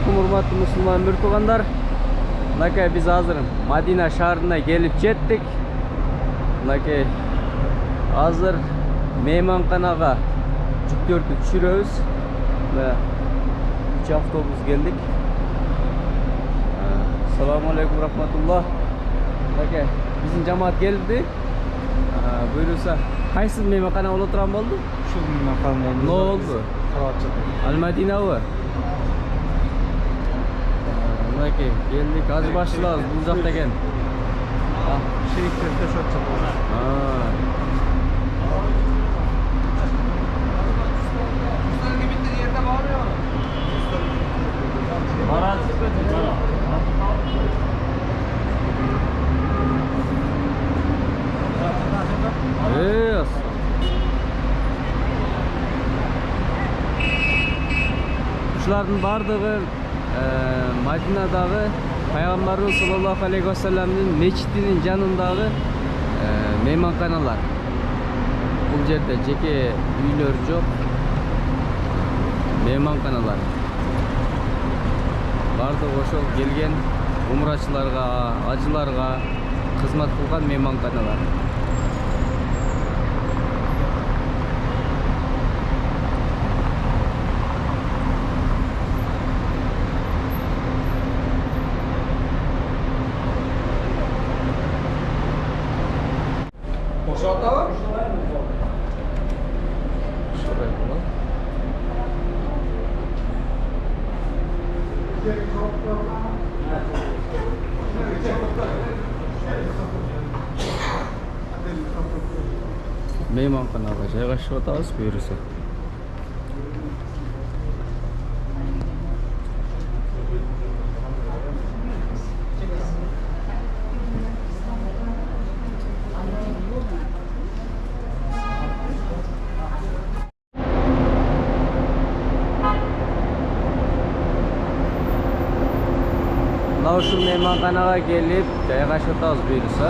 алейкум, урматтуу мусулман муртугандар. Мынакей биз азыр Мадина шаарына келип жеттик. Мынакей азыр мейманканага жүктөрдү түшүрөбүз. Мына 3 автобус келдик. Assalamu alaikum rahmatullah. Mынакей биздин жамаат келди. Буйруса кайсы мейманканага отурган болду? Şu meymanxanada. Ne oldu? Al-Madina'yı. Mınakey geldik, az başlayalım. Bu uzakta gel. Şeriklerinde satacak olur. Ушулардын бардыгы Мадинадагы Пайгамбарыбыз саллаллаху алейхи ва салламдын мечитинин жанындагы мейманканалар. Бул жерде жеке үйлөр жок. Мейманканалар. Бардыгы ошол келген умрачыларга, ажыларга кызмат кылган мейманканалар. Boşaltalım. Şuraya koyalım. Meymanxanaga жайгашып атабыз буйруса. Ушул мейманканага келип жайгашып атабыз буйруса.